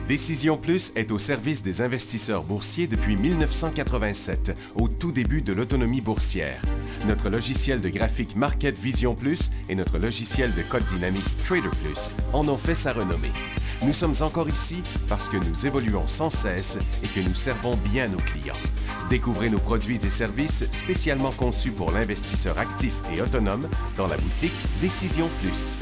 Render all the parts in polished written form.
Décision Plus est au service des investisseurs boursiers depuis 1987, au tout début de l'autonomie boursière. Notre logiciel de graphique Market Vision Plus et notre logiciel de code dynamique Trader Plus en ont fait sa renommée. Nous sommes encore ici parce que nous évoluons sans cesse et que nous servons bien nos clients. Découvrez nos produits et services spécialement conçus pour l'investisseur actif et autonome dans la boutique Décision Plus.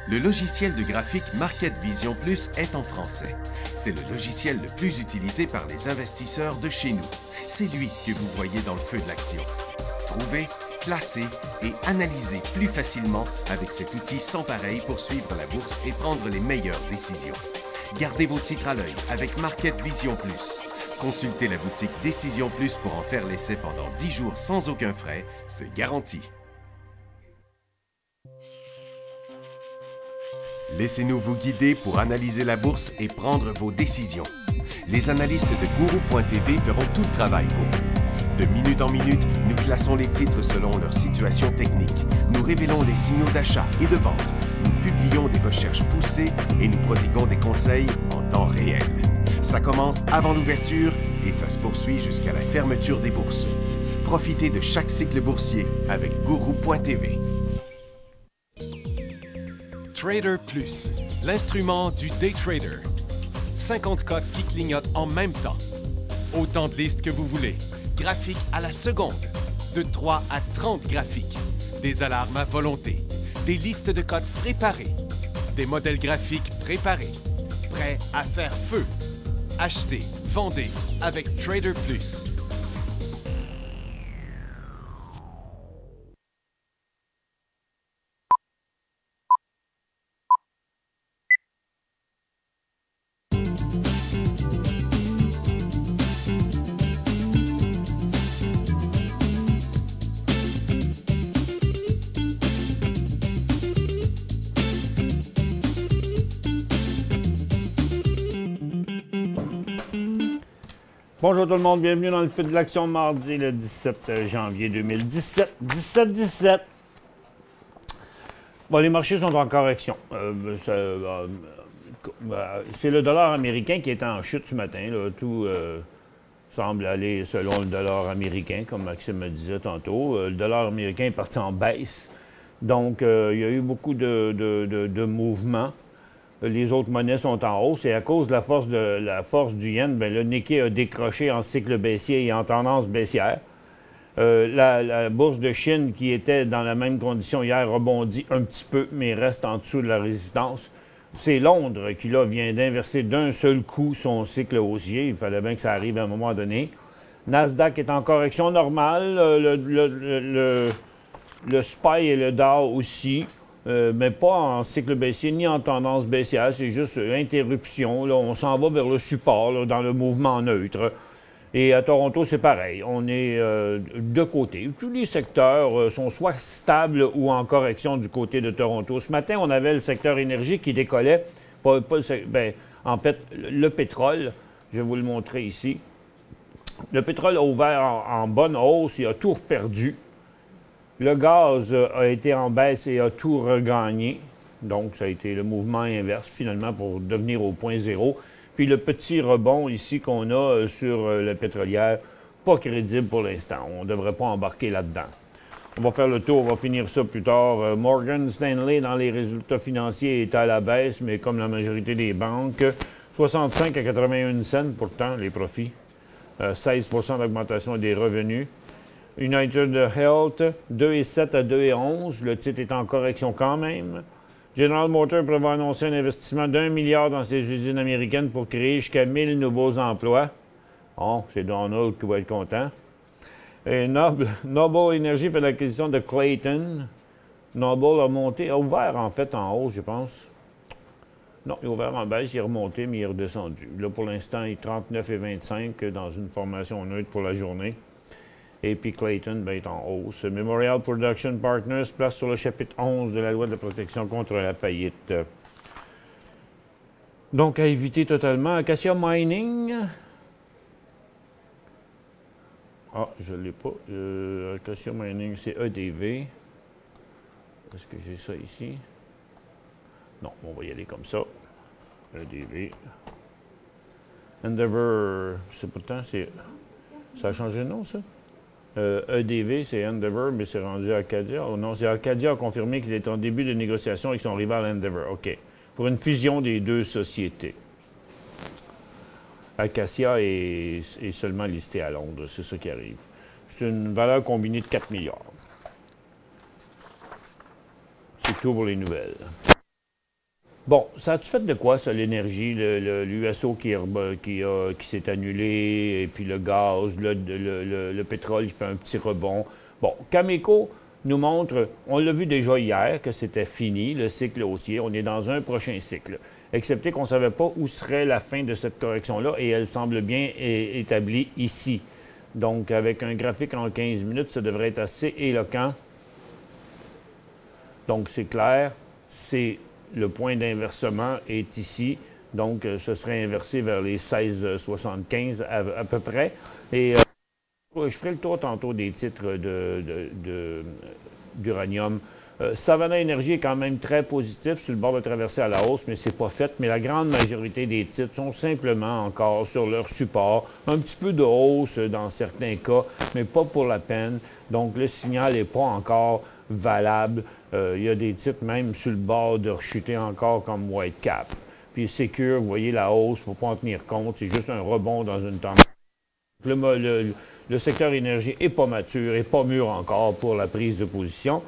Le logiciel de graphique Market Vision Plus est en français. C'est le logiciel le plus utilisé par les investisseurs de chez nous. C'est lui que vous voyez dans le feu de l'action. Trouvez, classer et analyser plus facilement avec cet outil sans pareil pour suivre la bourse et prendre les meilleures décisions. Gardez vos titres à l'œil avec Market Vision Plus. Consultez la boutique Décision Plus pour en faire l'essai pendant 10 jours sans aucun frais, c'est garanti. Laissez-nous vous guider pour analyser la bourse et prendre vos décisions. Les analystes de Guru.tv feront tout le travail pour vous. De minute en minute, nous classons les titres selon leur situation technique. Nous révélons les signaux d'achat et de vente. Nous publions des recherches poussées et nous prodiguons des conseils en temps réel. Ça commence avant l'ouverture et ça se poursuit jusqu'à la fermeture des bourses. Profitez de chaque cycle boursier avec Guru.tv. Trader Plus, l'instrument du day trader. 50 cotes qui clignotent en même temps. Autant de listes que vous voulez. Graphiques à la seconde. De 3 à 30 graphiques. Des alarmes à volonté. Des listes de cotes préparées. Des modèles graphiques préparés. Prêts à faire feu. Achetez, vendez avec Trader Plus. Bonjour tout le monde, bienvenue dans le feu de l'action mardi le 17 janvier 2017. 17-17. Bon, les marchés sont en correction. C'est le dollar américain qui est en chute ce matin. Là. Tout semble aller selon le dollar américain, comme Maxime me disait tantôt. Le dollar américain est parti en baisse. Donc, il y a eu beaucoup de mouvements. Les autres monnaies sont en hausse et à cause de la force du yen, bien, le Nikkei a décroché en cycle baissier et en tendance baissière. La bourse de Chine, qui était dans la même condition hier, rebondit un petit peu, mais reste en dessous de la résistance. C'est Londres qui, là, vient d'inverser d'un seul coup son cycle haussier. Il fallait bien que ça arrive à un moment donné. Nasdaq est en correction normale. Le SPY et le Dow aussi. Mais pas en cycle baissier ni en tendance baissière, c'est juste interruption. Là, on s'en va vers le support là, dans le mouvement neutre. Et à Toronto, c'est pareil. On est de côté. Tous les secteurs sont soit stables ou en correction du côté de Toronto. Ce matin, on avait le secteur énergie qui décollait. En fait, le pétrole, je vais vous le montrer ici. Le pétrole a ouvert en bonne hausse, il a tout perdu. Le gaz a été en baisse et a tout regagné. Donc, ça a été le mouvement inverse, finalement, pour devenir au point zéro. Puis le petit rebond ici qu'on a sur la pétrolière, pas crédible pour l'instant. On ne devrait pas embarquer là-dedans. On va faire le tour, on va finir ça plus tard. Morgan Stanley, dans les résultats financiers, est à la baisse, mais comme la majorité des banques, 65 à 81 cents pourtant, les profits. 16 d'augmentation des revenus. United Health, 2,7 à 2,11. Le titre est en correction quand même. General Motors prévoit annoncer un investissement d'1 milliard dans ses usines américaines pour créer jusqu'à 1000 nouveaux emplois. Bon, c'est Donald qui va être content. Et Noble Energy fait l'acquisition de Clayton. Noble a ouvert en fait en hausse, je pense. Non, il a ouvert en baisse, il est remonté, mais il est redescendu. Là, pour l'instant, il est 39,25 dans une formation neutre pour la journée. Et puis Clayton est en hausse. Memorial Production Partners place sur le chapitre 11 de la loi de protection contre la faillite. Donc, à éviter totalement. Acacia Mining. Ah, je ne l'ai pas. Acacia Mining, c'est EDV. Est-ce que j'ai ça ici? Non, on va y aller comme ça. EDV. Endeavor, c'est pourtant, ça a changé de nom, ça? EDV, c'est Endeavor, mais c'est rendu Arcadia. Oh non, c'est Arcadia a confirmé qu'il est en début de négociation avec son rival Endeavor. OK. Pour une fusion des deux sociétés. Acacia est seulement listé à Londres, c'est ça qui arrive. C'est une valeur combinée de 4 milliards. C'est tout pour les nouvelles. Bon, ça a-tu fait de quoi, ça, l'énergie, l'USO qui s'est annulé, et puis le gaz, le pétrole qui fait un petit rebond. Bon, Cameco nous montre, on l'a vu déjà hier, que c'était fini, le cycle haussier. On est dans un prochain cycle. Excepté qu'on ne savait pas où serait la fin de cette correction-là, et elle semble bien établie ici. Donc, avec un graphique en 15 minutes, ça devrait être assez éloquent. Donc, c'est clair, le point d'inversement est ici. Donc, ce serait inversé vers les 16,75 à peu près. Et je ferai le tour tantôt des titres d'uranium. Savannah Energy est quand même très positif, sur le bord de traverser à la hausse, mais c'est pas fait. Mais la grande majorité des titres sont simplement encore sur leur support. Un petit peu de hausse dans certains cas, mais pas pour la peine. Donc, le signal n'est pas encore valable. Il y a des titres même sur le bord de rechuter encore comme Whitecap. Puis Secure, vous voyez la hausse, il ne faut pas en tenir compte. C'est juste un rebond dans une tendance. Le secteur énergie n'est pas mature, n'est pas mûr encore pour la prise de position.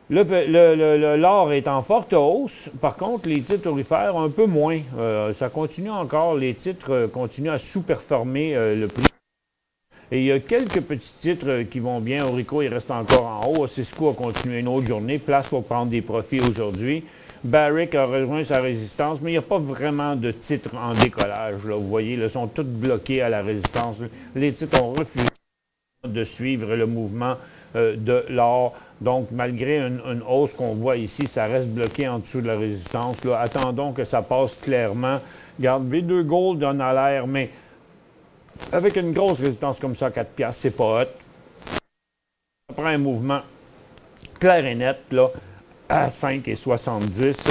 L'or est en forte hausse. Par contre, les titres aurifères, un peu moins. Ça continue encore. Les titres continuent à sous-performer le prix. Et il y a quelques petits titres qui vont bien. Orico, il reste encore en haut. Cisco a continué une autre journée. Place pour prendre des profits aujourd'hui. Barrick a rejoint sa résistance, mais il n'y a pas vraiment de titres en décollage. Là. Vous voyez, ils sont tous bloqués à la résistance. Les titres ont refusé de suivre le mouvement de l'or. Donc, malgré une hausse qu'on voit ici, ça reste bloqué en dessous de la résistance. Là. Attendons que ça passe clairement. Regarde, V2 Gold donne à l'air, mais avec une grosse résistance comme ça, 4 piastres, c'est pas hot. Ça prend un mouvement clair et net, là, à 5,70.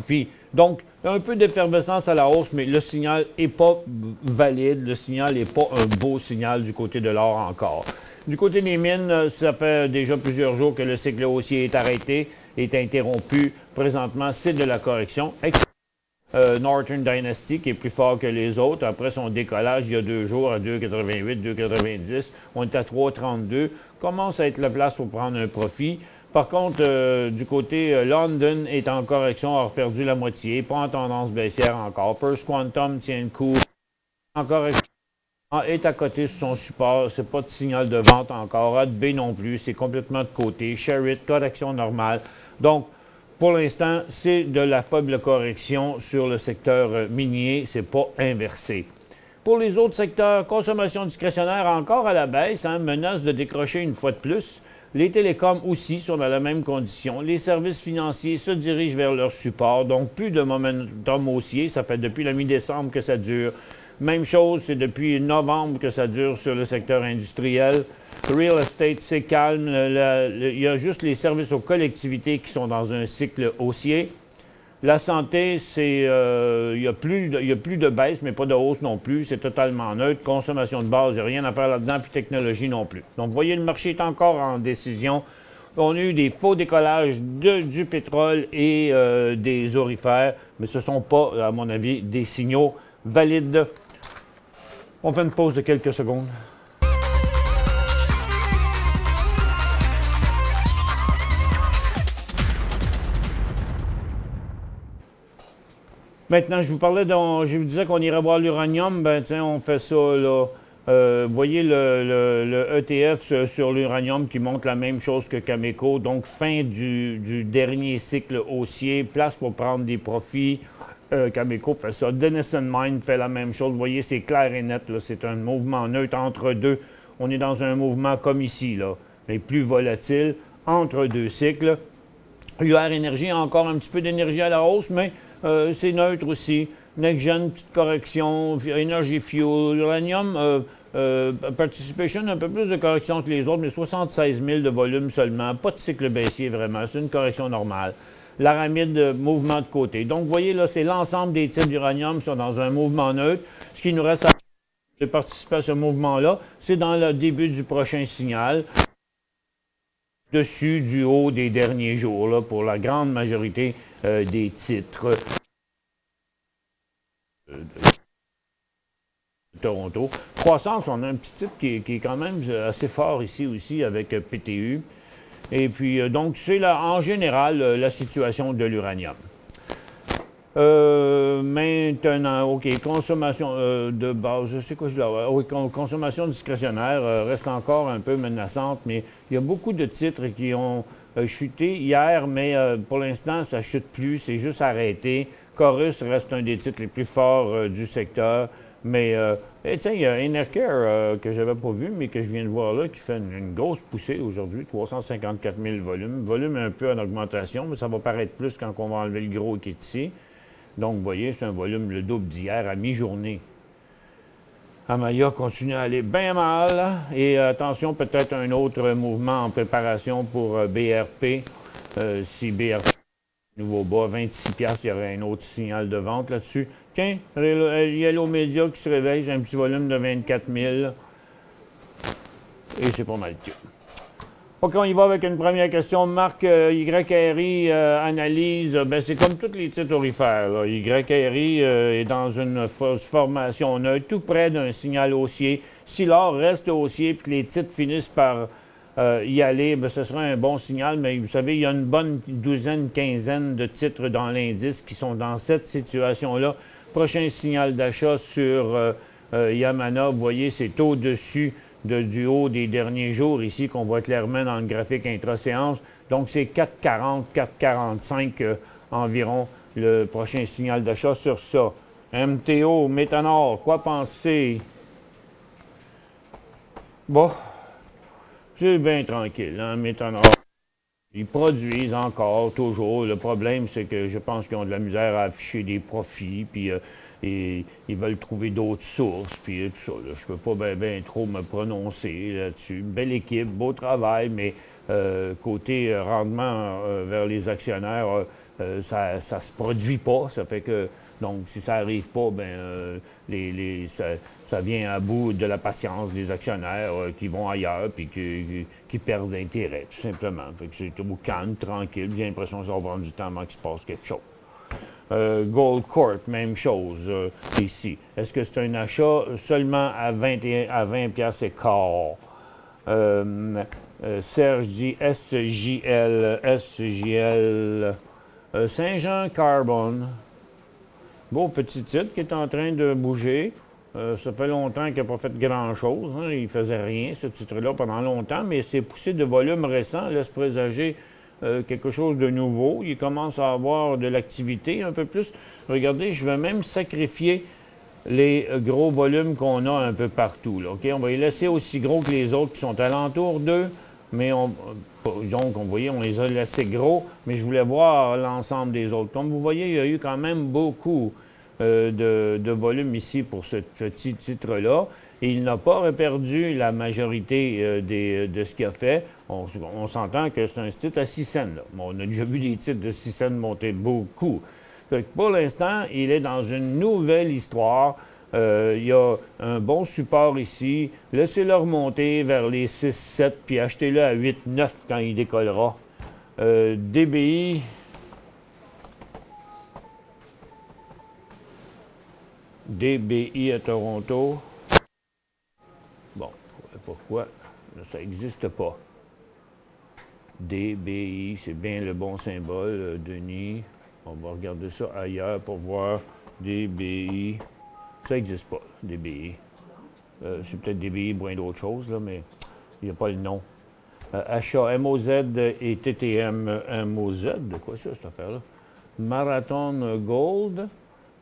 Puis, donc, un peu d'effervescence à la hausse, mais le signal n'est pas valide. Le signal n'est pas un beau signal du côté de l'or encore. Du côté des mines, ça fait déjà plusieurs jours que le cycle haussier est arrêté, est interrompu. Présentement, c'est de la correction. Northern Dynasty, qui est plus fort que les autres. Après son décollage, il y a 2 jours, à 2,88, 2,90. On est à 3,32. Commence à être la place pour prendre un profit. Par contre, du côté London est en correction, a perdu la moitié, pas en tendance baissière encore. First Quantum tient le coup, en correction, est à côté sur son support, c'est pas de signal de vente encore. ADB non plus, c'est complètement de côté. Sherritt, correction normale. Donc, pour l'instant, c'est de la faible correction sur le secteur minier, c'est pas inversé. Pour les autres secteurs, consommation discrétionnaire encore à la baisse, menace de décrocher une fois de plus. Les télécoms aussi sont dans la même condition. Les services financiers se dirigent vers leur support, donc plus de momentum haussier. Ça fait depuis la mi-décembre que ça dure. Même chose, c'est depuis novembre que ça dure sur le secteur industriel. Real estate, c'est calme. Il y a juste les services aux collectivités qui sont dans un cycle haussier. La santé, il n'y a plus de baisse, mais pas de hausse non plus. C'est totalement neutre. Consommation de base, il n'y a rien à faire là-dedans, puis technologie non plus. Donc, vous voyez, le marché est encore en décision. On a eu des faux décollages du pétrole et des aurifères, mais ce ne sont pas, à mon avis, des signaux valides. On fait une pause de quelques secondes. Maintenant, je vous disais qu'on irait voir l'uranium. Ben, tiens, on fait ça, là. Vous voyez le ETF sur l'uranium qui montre la même chose que Cameco. Donc, fin du dernier cycle haussier. Place pour prendre des profits. Cameco fait ça. Denison Mine fait la même chose. Vous voyez, c'est clair et net. C'est un mouvement neutre entre deux. On est dans un mouvement comme ici, là, mais plus volatile, entre deux cycles. UR Énergie a encore un petit peu d'énergie à la hausse, mais c'est neutre aussi. NextGen, petite correction. Energy Fuel. Uranium, Participation, un peu plus de correction que les autres, mais 76 000 de volume seulement. Pas de cycle baissier vraiment. C'est une correction normale. L'aramide, mouvement de côté. Donc, vous voyez, là, c'est l'ensemble des titres d'uranium qui sont dans un mouvement neutre. Ce qui nous reste de participer à ce mouvement-là, c'est dans le début du prochain signal, dessus du haut des derniers jours, là, pour la grande majorité des titres de Toronto. Croissance, on a un petit titre qui est quand même assez fort ici aussi avec PTU. Et puis, donc, c'est en général la situation de l'uranium. Maintenant, OK, consommation de base, je sais quoi je dois avoir. Oui, consommation discrétionnaire reste encore un peu menaçante, mais il y a beaucoup de titres qui ont chuté hier, mais pour l'instant, ça ne chute plus, c'est juste arrêté. Chorus reste un des titres les plus forts du secteur, mais tiens, il y a Enercare que je n'avais pas vu, mais que je viens de voir là, qui fait une grosse poussée aujourd'hui, 354 000 volumes. Volume un peu en augmentation, mais ça va paraître plus quand on va enlever le gros qui est ici. Donc, vous voyez, c'est un volume le double d'hier à mi-journée. Amaya continue à aller bien mal. Et attention, peut-être un autre mouvement en préparation pour BRP. Si BRP nouveau bas, 26$, il y aurait un autre signal de vente là-dessus. Tiens, Yellow Media qui se réveille, j'ai un petit volume de 24 000. Et c'est pas mal tout. OK, on y va avec une première question. Marc YRI analyse, ben c'est comme tous les titres aurifères. Là. YRI est dans une formation neutre, tout près d'un signal haussier. Si l'or reste haussier et que les titres finissent par y aller, ben, ce sera un bon signal. Mais vous savez, il y a une bonne douzaine, quinzaine de titres dans l'indice qui sont dans cette situation-là. Prochain signal d'achat sur Yamana, vous voyez, c'est au-dessus du haut des derniers jours ici qu'on voit clairement dans le graphique intra-séance. Donc, c'est 4,40, 4,45 environ le prochain signal d'achat sur ça. MTO, Méthanol, quoi penser? Bon, c'est bien tranquille, hein, Méthanol. Ils produisent encore, toujours. Le problème, c'est que je pense qu'ils ont de la misère à afficher des profits, puis et ils veulent trouver d'autres sources, puis tout ça. Là. Je ne peux pas bien trop me prononcer là-dessus. Belle équipe, beau travail, mais côté rendement vers les actionnaires, ça ne se produit pas. Ça fait que, donc, si ça n'arrive pas, ben, ça vient à bout de la patience des actionnaires qui vont ailleurs puis qui perdent d'intérêt, tout simplement. Fait que c'est au calme, tranquille. J'ai l'impression que ça va prendre du temps avant qu'il se passe quelque chose. Gold Corp, même chose ici. Est-ce que c'est un achat seulement à 20 piastres et quart? Serge dit SJL, Saint-Jean Carbone. Beau petit titre qui est en train de bouger. Ça fait longtemps qu'il n'a pas fait grand-chose. Hein. Il ne faisait rien, ce titre-là, pendant longtemps, mais c'est poussé de volume récent, laisse présager quelque chose de nouveau. Il commence à avoir de l'activité un peu plus. Regardez, je vais même sacrifier les gros volumes qu'on a un peu partout. Là, okay? On va les laisser aussi gros que les autres qui sont alentour d'eux, mais donc, on voyait, on les a laissés gros, mais je voulais voir l'ensemble des autres. Comme vous voyez, il y a eu quand même beaucoup de volume ici pour ce petit titre-là. Et il n'a pas perdu la majorité de ce qu'il a fait. On s'entend que c'est un titre à 6 cents. Là. Bon, on a déjà vu des titres de 6 cents monter beaucoup. Fait que pour l'instant, il est dans une nouvelle histoire. Il y a un bon support ici. Laissez-le remonter vers les 6-7, puis achetez-le à 8-9 quand il décollera. DBI. DBI à Toronto. Bon, pourquoi? Ça n'existe pas. DBI, c'est bien le bon symbole, Denis. On va regarder ça ailleurs pour voir DBI. Ça n'existe pas, DBI. C'est peut-être DBI pour d'autres choses, là, mais il n'y a pas le nom. Achat MOZ et TTM MOZ. De quoi ça, cette affaire-là? Marathon Gold.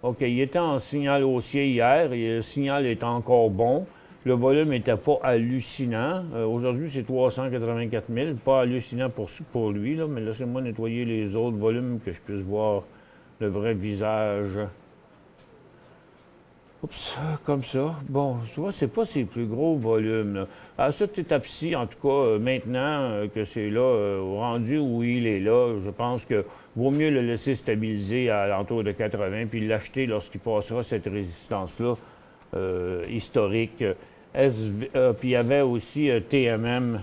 OK, il était en signal haussier hier et le signal est encore bon. Le volume n'était pas hallucinant. Aujourd'hui, c'est 384 000. Pas hallucinant pour lui, là, mais laissez-moi nettoyer les autres volumes que je puisse voir le vrai visage Oups, comme ça. Bon, tu vois, c'est pas ses plus gros volumes, là. À cette étape-ci, en tout cas, maintenant que c'est là, au rendu où il est là, je pense que vaut mieux le laisser stabiliser à l'entour de 80 puis l'acheter lorsqu'il passera cette résistance-là historique. Puis il y avait aussi TMM.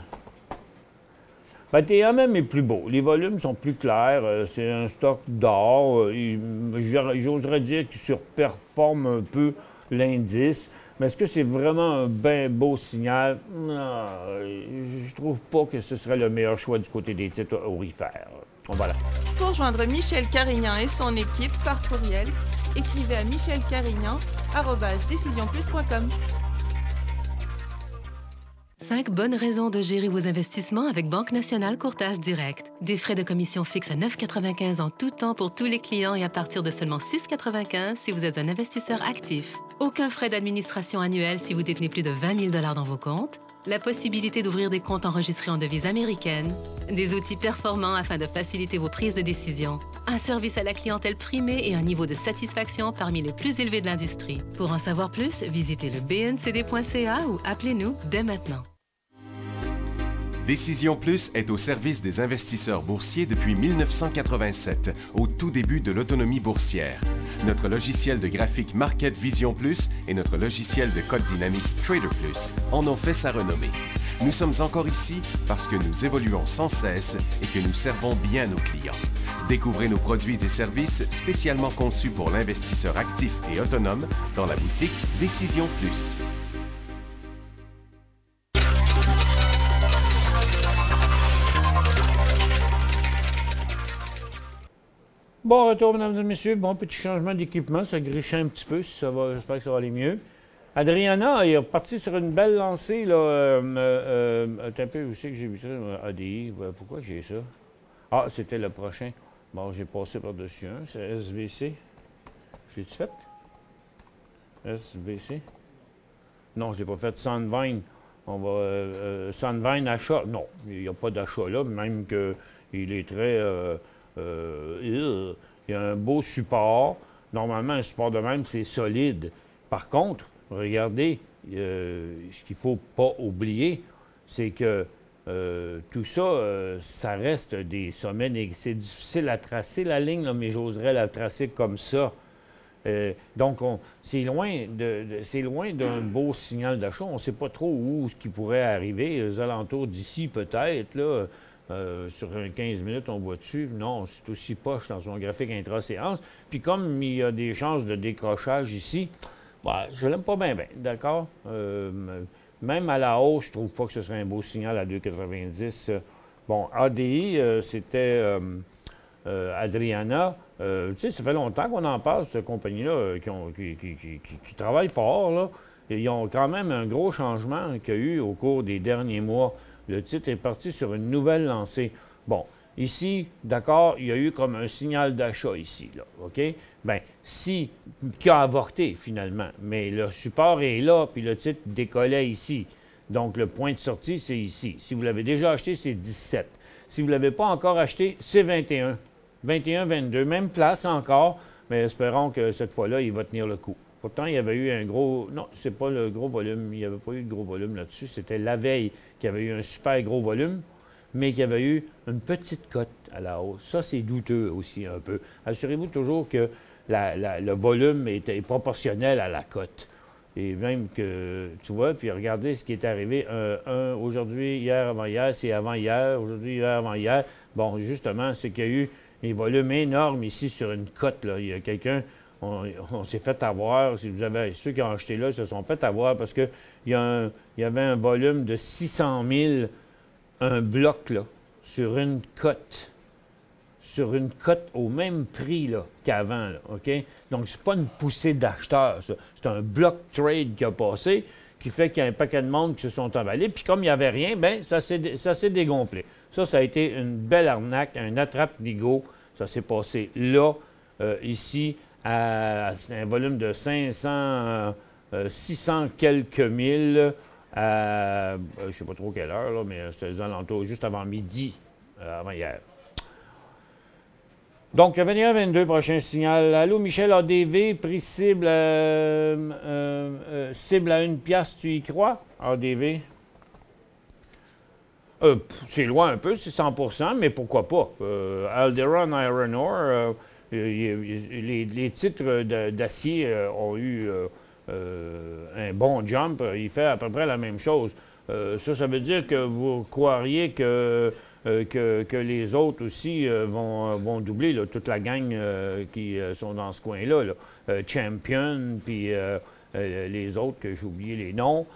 Ben, TMM est plus beau. Les volumes sont plus clairs. C'est un stock d'or. J'oserais dire qu'il surperforme un peu l'indice. Mais est-ce que c'est vraiment un bien beau signal? Non, je trouve pas que ce serait le meilleur choix du côté des titres aurifères. Voilà. Pour joindre Michel Carignan et son équipe par courriel, écrivez à michelcarignan@decisionplus.com. 5 bonnes raisons de gérer vos investissements avec Banque Nationale Courtage Direct. Des frais de commission fixes à 9,95 en tout temps pour tous les clients et à partir de seulement 6,95 si vous êtes un investisseur actif. Aucun frais d'administration annuel si vous détenez plus de 20 000 $ dans vos comptes. La possibilité d'ouvrir des comptes enregistrés en devise américaine. Des outils performants afin de faciliter vos prises de décision. Un service à la clientèle primé et un niveau de satisfaction parmi les plus élevés de l'industrie. Pour en savoir plus, visitez le bncd.ca ou appelez-nous dès maintenant. Décision Plus est au service des investisseurs boursiers depuis 1987, au tout début de l'autonomie boursière. Notre logiciel de graphique Market Vision Plus et notre logiciel de code dynamique Trader Plus en ont fait sa renommée. Nous sommes encore ici parce que nous évoluons sans cesse et que nous servons bien nos clients. Découvrez nos produits et services spécialement conçus pour l'investisseur actif et autonome dans la boutique Décision Plus. Bon retour, mesdames et messieurs. Bon, petit changement d'équipement. Ça grichait un petit peu. Si ça va, j'espère que ça va aller mieux. Adriana est reparti sur une belle lancée. Là, attends un peu, où c'est que j'ai vu ça? ADI. Pourquoi j'ai ça? Ah, c'était le prochain. Bon, j'ai passé par-dessus un. C'est SVC. J'ai-tu fait? SVC? Non, je ne l'ai pas fait. Sandvine. On va. Sandvine achat. Non, il n'y a pas d'achat là, même qu'il est très. Il y a un beau support. Normalement, un support de même, c'est solide. Par contre, regardez, ce qu'il ne faut pas oublier, c'est que tout ça, ça reste des sommets. C'est difficile à tracer la ligne, là, mais j'oserais la tracer comme ça. Donc, c'est loin d'un beau signal d'achat. On ne sait pas trop où ce qui pourrait arriver. Aux alentours d'ici, peut-être, là. Sur un 15 minutes, on voit dessus. Non, c'est aussi poche dans son graphique intra-séance. Puis comme il y a des chances de décrochage ici, bah, je l'aime pas bien, d'accord? Même à la hausse, je trouve pas que ce serait un beau signal à 2,90. Bon, ADI, c'était Adriana. Tu sais, ça fait longtemps qu'on en parle, cette compagnie-là, qui travaille fort, là. Et ils ont quand même un gros changement qu'il y a eu au cours des derniers mois. Le titre est parti sur une nouvelle lancée. Bon, ici, d'accord, il y a eu comme un signal d'achat ici, là, OK? Bien, qui a avorté, finalement. Mais le support est là, puis le titre décollait ici. Donc, le point de sortie, c'est ici. Si vous l'avez déjà acheté, c'est 17. Si vous ne l'avez pas encore acheté, c'est 21. 21, 22. Même place encore, mais espérons que cette fois-là, il va tenir le coup. Pourtant, il y avait eu un gros... Non, c'est pas le gros volume. Il n'y avait pas eu de gros volume là-dessus. C'était la veille qu'il y avait eu un super gros volume, mais qu'il y avait eu une petite cote à la hausse. Ça, c'est douteux aussi un peu. Assurez-vous toujours que le volume est proportionnel à la cote. Et même que, tu vois, puis regardez ce qui est arrivé. Aujourd'hui, hier, avant-hier, c'est avant-hier. Aujourd'hui, hier, avant-hier. Bon, justement, c'est qu'il y a eu des volumes énormes ici sur une cote, là. Il y a quelqu'un... On s'est fait avoir, si vous avez, ceux qui ont acheté là se sont fait avoir parce qu'il y avait un volume de 600 000, un bloc là, sur une cote au même prix là, qu'avant, là, OK? Donc, c'est pas une poussée d'acheteurs, ça. C'est un bloc trade qui a passé, qui fait qu'il y a un paquet de monde qui se sont emballés, puis comme il n'y avait rien, bien, ça s'est dégonflé. Ça a été une belle arnaque, un attrape-nigo. Ça s'est passé là, ici, à un volume de 600 quelques mille à, je ne sais pas trop quelle heure, là, mais c'était aux alentours, juste avant midi, avant hier. Donc, 21-22, prochain signal. Allô, Michel, ADV, prix cible, cible à 1 piastre, tu y crois? ADV? C'est loin un peu, c'est 100 mais pourquoi pas? Alderon Iron Ore, les titres d'acier ont eu un bon jump. Il fait à peu près la même chose. Ça veut dire que vous croiriez que les autres aussi vont doubler, là, toute la gang qui sont dans ce coin-là. Champion, puis les autres, que j'ai oublié les noms.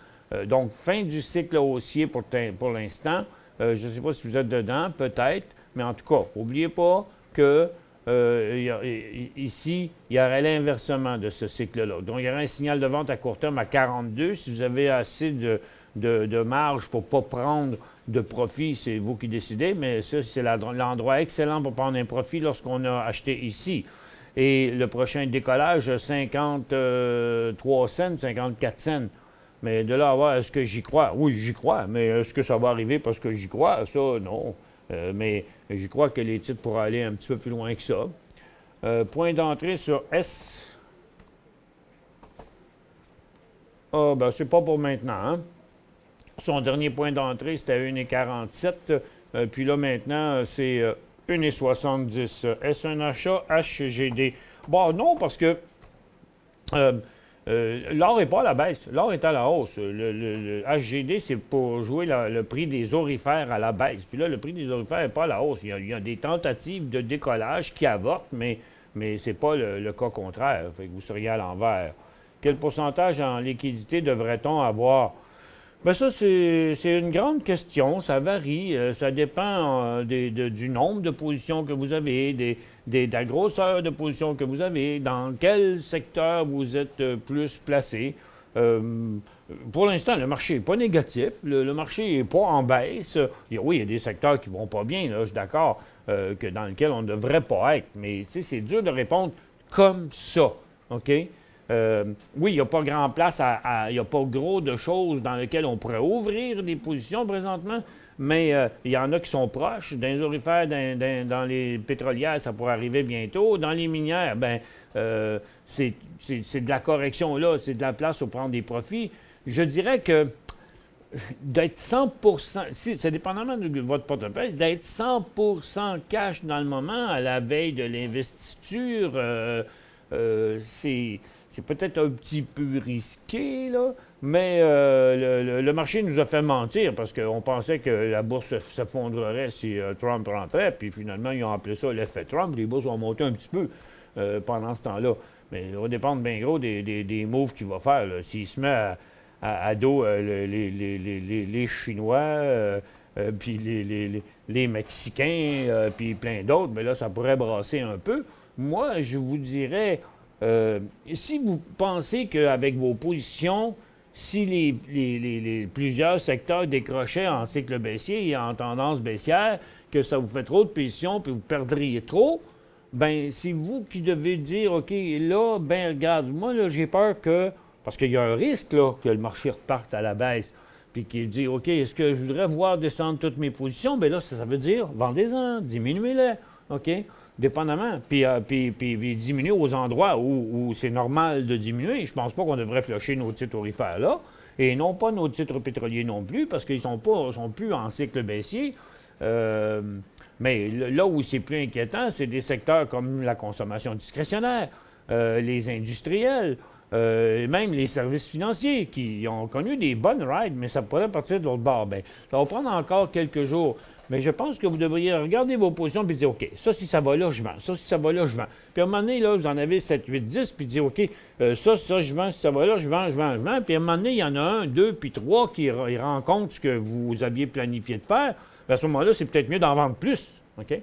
Donc, fin du cycle haussier pour l'instant. Je ne sais pas si vous êtes dedans, peut-être, mais en tout cas, n'oubliez pas que ici, il y aurait l'inversement de ce cycle-là. Donc, il y aurait un signal de vente à court terme à 42. Si vous avez assez de marge pour ne pas prendre de profit, c'est vous qui décidez, mais ça, c'est l'endroit excellent pour prendre un profit lorsqu'on a acheté ici. Et le prochain décollage, 53 cents, 54 cents. Mais de là à voir, est-ce que j'y crois? Oui, j'y crois, mais est-ce que ça va arriver parce que j'y crois? Ça, non. Mais j'y crois que les titres pourraient aller un petit peu plus loin que ça. Point d'entrée sur S. Ah, ben, c'est pas pour maintenant, hein? Son dernier point d'entrée, c'était à 1,47. Puis là, maintenant, c'est 1,70. Est-ce un achat HGD? Bon, non, parce que l'or n'est pas à la baisse. L'or est à la hausse. Le HGD, c'est pour jouer le prix des aurifères à la baisse. Puis là, le prix des aurifères n'est pas à la hausse. Il y a des tentatives de décollage qui avortent, mais ce n'est pas le cas contraire. Fait que vous seriez à l'envers. Quel pourcentage en liquidité devrait-on avoir? Bien, ça, c'est une grande question. Ça varie. Ça dépend du nombre de positions que vous avez, de la grosseur de position que vous avez, dans quel secteur vous êtes plus placé. Pour l'instant, le marché n'est pas négatif. Le marché n'est pas en baisse. Oui, il y a des secteurs qui ne vont pas bien, là, je suis d'accord, dans lesquels on ne devrait pas être. Mais c'est dur de répondre comme ça. OK? Oui, il n'y a pas grand place, il n'y a pas gros de choses dans lesquelles on pourrait ouvrir des positions présentement, mais il y en a qui sont proches. Dans les aurifères, dans les pétrolières, ça pourrait arriver bientôt. Dans les minières, bien, c'est de la correction là, c'est de la place pour prendre des profits. Je dirais que d'être 100 c'est dépendamment de votre portefeuille, d'être 100 cash dans le moment, à la veille de l'investiture, c'est peut-être un petit peu risqué, là, mais le marché nous a fait mentir parce qu'on pensait que la bourse s'effondrerait si Trump rentrait, puis finalement, ils ont appelé ça l'effet Trump. Les bourses ont monté un petit peu pendant ce temps-là. Mais ça va dépendre bien gros des moves qu'il va faire. S'il se met à dos les Chinois, puis les Mexicains, puis plein d'autres, mais là, ça pourrait brasser un peu. Moi, je vous dirais... si vous pensez qu'avec vos positions, si plusieurs secteurs décrochaient en cycle baissier et en tendance baissière, que ça vous fait trop de positions puis vous perdriez trop, bien, c'est vous qui devez dire, OK, là, ben regarde, moi, là, j'ai peur que, parce qu'il y a un risque, là, que le marché reparte à la baisse, puis qu'il dit, OK, est-ce que je voudrais voir descendre toutes mes positions? Bien là, ça veut dire, vendez-en, diminuez-les, OK? Dépendamment, puis diminuer aux endroits où c'est normal de diminuer. Je pense pas qu'on devrait flusher nos titres aurifères là, et non pas nos titres pétroliers non plus, parce qu'ils sont plus en cycle baissier. Mais là où c'est plus inquiétant, c'est des secteurs comme la consommation discrétionnaire, les industriels, même les services financiers qui ont connu des bonnes rides, mais ça pourrait partir de l'autre bord. Bien, ça va prendre encore quelques jours. Mais je pense que vous devriez regarder vos positions et dire, OK, ça, si ça va là, je vends. Ça, si ça va là, je vends. Puis à un moment donné, là, vous en avez 7, 8, 10, puis dire, OK, ça, je vends. Si ça va là, je vends. Puis à un moment donné, il y en a 1, 2, puis 3 qui rencontrent ce que vous aviez planifié de faire. Bien, à ce moment-là, c'est peut-être mieux d'en vendre plus. OK?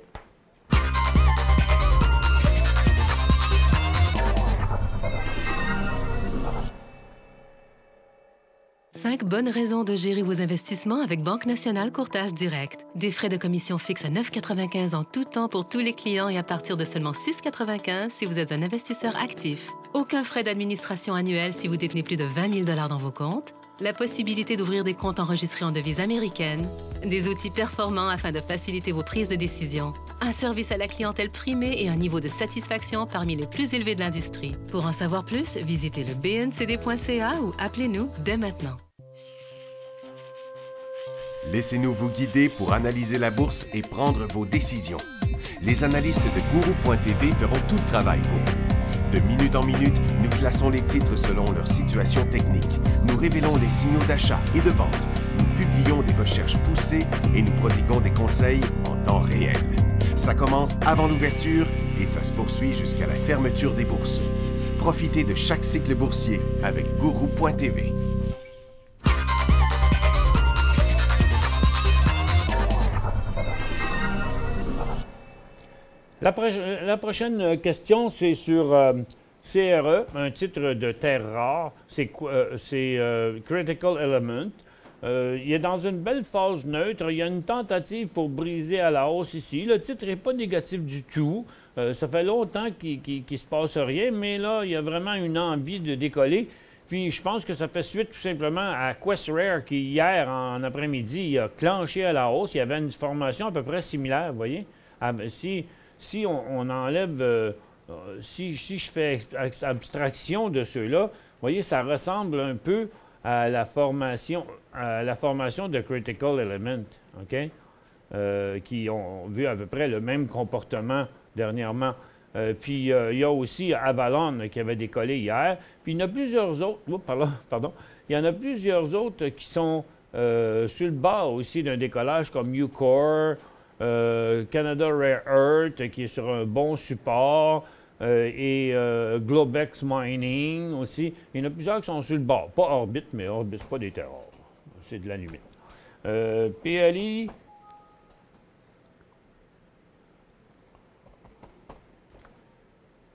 5 bonnes raisons de gérer vos investissements avec Banque Nationale Courtage Direct. Des frais de commission fixes à 9,95 en tout temps pour tous les clients et à partir de seulement 6,95 si vous êtes un investisseur actif. Aucun frais d'administration annuel si vous détenez plus de 20 000 $ dans vos comptes. la possibilité d'ouvrir des comptes enregistrés en devise américaine, des outils performants afin de faciliter vos prises de décision, un service à la clientèle primé et un niveau de satisfaction parmi les plus élevés de l'industrie. Pour en savoir plus, visitez le bncd.ca ou appelez-nous dès maintenant. Laissez-nous vous guider pour analyser la bourse et prendre vos décisions. Les analystes de Guru.tv feront tout le travail pour vous. De minute en minute, nous classons les titres selon leur situation technique. Nous révélons les signaux d'achat et de vente. Nous publions des recherches poussées et nous prodiguons des conseils en temps réel. Ça commence avant l'ouverture et ça se poursuit jusqu'à la fermeture des bourses. Profitez de chaque cycle boursier avec Guru.tv. La prochaine question, c'est sur CRE, un titre de terre rare. C'est Critical Element. Il est dans une belle phase neutre. Il y a une tentative pour briser à la hausse ici. Le titre n'est pas négatif du tout. Ça fait longtemps qu'il ne se passe rien, mais là, il y a vraiment une envie de décoller. Puis je pense que ça fait suite tout simplement à Questrare qui, hier en après-midi, a clenché à la hausse. Il y avait une formation à peu près similaire, vous voyez. Si on enlève, si je fais abstraction de ceux-là, vous voyez, ça ressemble un peu à la formation de Critical Element, OK? Qui ont vu à peu près le même comportement dernièrement. Puis il y a aussi Avalon qui avait décollé hier. Puis il y en a plusieurs autres, il y en a plusieurs autres qui sont sur le bas aussi d'un décollage comme Ucore, Canada Rare Earth qui est sur un bon support et Globex Mining aussi. Il y en a plusieurs qui sont sur le bord. Pas Orbit, mais Orbit, c'est pas des terres rares. C'est de l'alumine. PLI.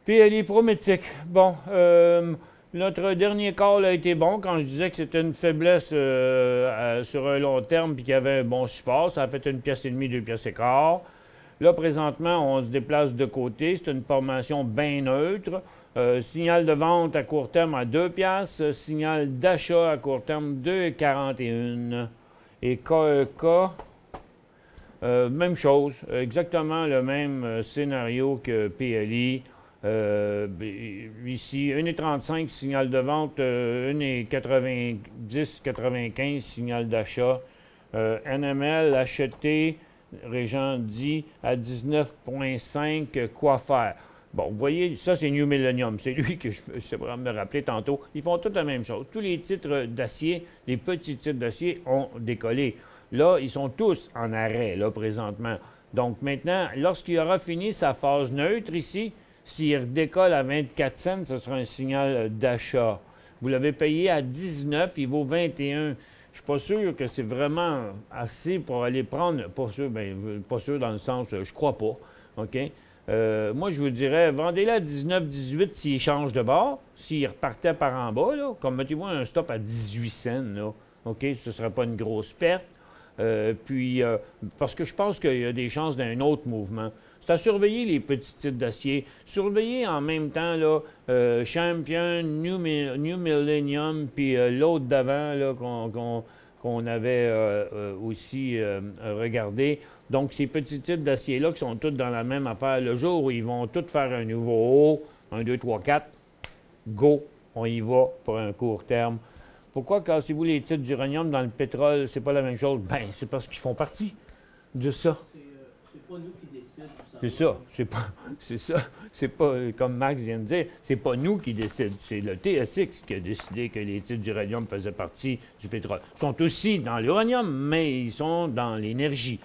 PLI Prométique. Bon, notre dernier call a été bon quand je disais que c'était une faiblesse sur un long terme puis qu'il y avait un bon support. Ça a fait 1,5 pièce, 2 pièces et quart. Là, présentement, on se déplace de côté. C'est une formation bien neutre. Signal de vente à court terme à 2 piastres. Signal d'achat à court terme 2,41. Et KEK, même chose. Exactement le même scénario que PLI. Ici, 1,35 signal de vente, 1,90-95 signal d'achat. NML acheté, Régent dit à 19,5, quoi faire? Bon, vous voyez, ça c'est New Millennium, c'est lui que je vais me rappeler tantôt. Ils font tous la même chose. Tous les titres d'acier, les petits titres d'acier ont décollé. Là, ils sont tous en arrêt, là, présentement. Donc maintenant, lorsqu'il aura fini sa phase neutre ici, s'il redécolle à 24 cents, ce sera un signal d'achat. Vous l'avez payé à 19, il vaut 21. Je ne suis pas sûr que c'est vraiment assez pour aller prendre, pas sûr dans le sens, je crois pas, OK? Moi, je vous dirais, vendez-le à 19, 18 s'il change de bord, s'il repartait par en bas, là, comme mettez-vous un stop à 18 cents, là, OK? Ce ne serait pas une grosse perte. Parce que je pense qu'il y a des chances d'un autre mouvement. C'est à surveiller les petits titres d'acier. Surveiller en même temps là, Champion, New Millennium, puis l'autre d'avant là, qu'on avait aussi regardé. Donc, ces petits titres d'acier-là qui sont tous dans la même affaire, le jour où ils vont tous faire un nouveau haut, 1, 2, 3, 4, go, on y va pour un court terme. Pourquoi cassez-vous les titres d'uranium dans le pétrole, c'est pas la même chose? Ben, c'est parce qu'ils font partie de ça. C'est pas nous qui décidons. C'est ça. C'est pas, comme Max vient de dire, c'est pas nous qui décident. C'est le TSX qui a décidé que les titres d'uranium faisaient partie du pétrole. Ils sont aussi dans l'uranium, mais ils sont dans l'énergie.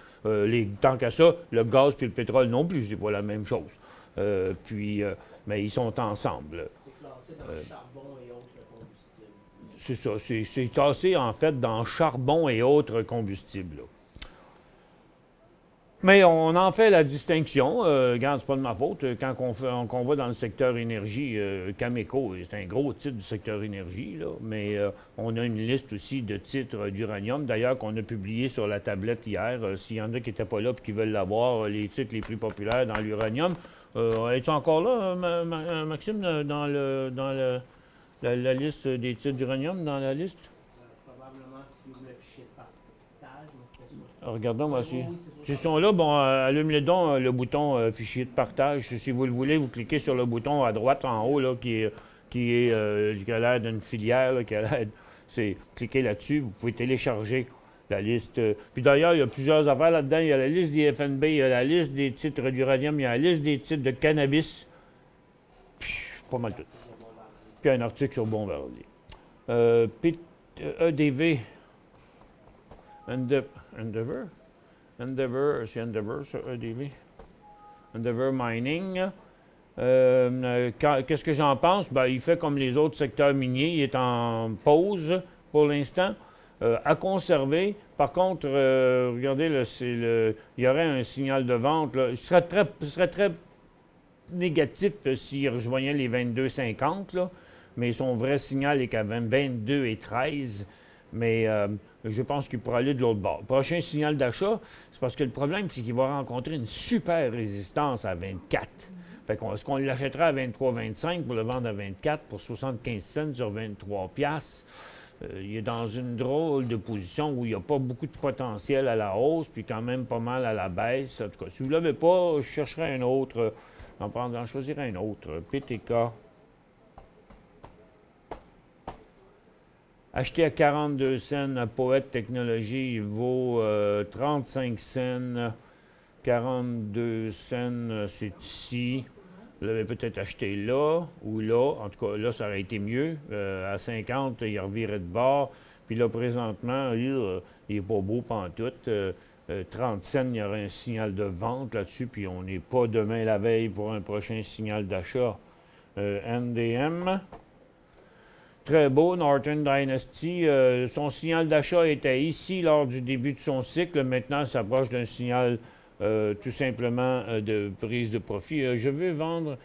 Tant qu'à ça, le gaz et le pétrole non plus, c'est pas la même chose. Mais ils sont ensemble. C'est classé dans le charbon et autres combustibles. C'est ça. C'est tassé, en fait, dans charbon et autres combustibles. Là. Mais on en fait la distinction. Regarde, c'est pas de ma faute. Quand on va dans le secteur énergie, Cameco est un gros titre du secteur énergie, là, mais on a une liste aussi de titres d'uranium, d'ailleurs, qu'on a publié sur la tablette hier. S'il y en a qui n'étaient pas là et qui veulent l'avoir, les titres les plus populaires dans l'uranium. Es-tu encore là, Maxime, dans la liste des titres d'uranium, dans la liste? Regardons, moi aussi. Ces sont-là, bon, allumez donc le bouton fichier de partage. Si vous le voulez, vous cliquez sur le bouton à droite en haut, là, qui a l'air d'une filière, là, qui a l'air... C'est cliquez là-dessus, vous pouvez télécharger la liste. Puis d'ailleurs, il y a plusieurs affaires là-dedans. Il y a la liste des FNB, il y a la liste des titres d'uranium, il y a la liste des titres de cannabis. Puis, pas mal tout. Puis un article sur Bombardier. EDV. Endeavor? Endeavor, c'est Endeavor, ça, EDV. Endeavor Mining. Qu'est-ce que j'en pense? Ben, il fait comme les autres secteurs miniers, il est en pause pour l'instant, à conserver. Par contre, regardez, là, il y aurait un signal de vente. Là. Ce serait très négatif s'il rejoignait les 22,50, là, mais son vrai signal est quand même 22,13. Mais je pense qu'il pourra aller de l'autre bord. Prochain signal d'achat, c'est parce que le problème, c'est qu'il va rencontrer une super résistance à 24. Est-ce qu'on l'achètera à 23,25 pour le vendre à 24 pour 75 cents sur 23 piastres? Il est dans une drôle de position où il n'y a pas beaucoup de potentiel à la hausse, puis quand même pas mal à la baisse. En tout cas, si vous ne l'avez pas, je chercherai un autre. J'en choisirai un autre. PTK. Acheté à 42 cents à Poète Technologies, il vaut 35 cents. 42 cents, c'est ici. Vous l'avez peut-être acheté là ou là. En tout cas, là, ça aurait été mieux. À 50, il revirait de bord. Puis là, présentement, il n'est pas beau pantoute. 30 cents, il y aurait un signal de vente là-dessus. Puis on n'est pas demain la veille pour un prochain signal d'achat. NDM. Très beau, Northern Dynasty. Son signal d'achat était ici lors du début de son cycle. Maintenant, ça s'approche d'un signal tout simplement de prise de profit. Je veux vendre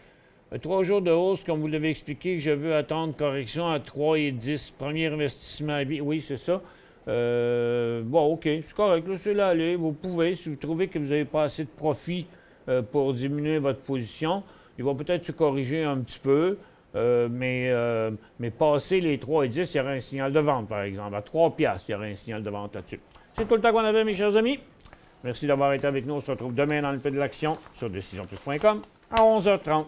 3 jours de hausse, comme vous l'avez expliqué. Je veux attendre correction à 3,10. Premier investissement à vie. Oui, c'est ça. Bon, OK, c'est correct. Laissez-le aller. Vous pouvez, si vous trouvez que vous n'avez pas assez de profit pour diminuer votre position, il va peut-être se corriger un petit peu. Mais passer les 3,10, il y aurait un signal de vente, par exemple. À 3 piastres, il y aurait un signal de vente là-dessus. C'est tout le temps qu'on avait, mes chers amis. Merci d'avoir été avec nous. On se retrouve demain dans le peu de l'action sur DecisionPlus.com à 11h30.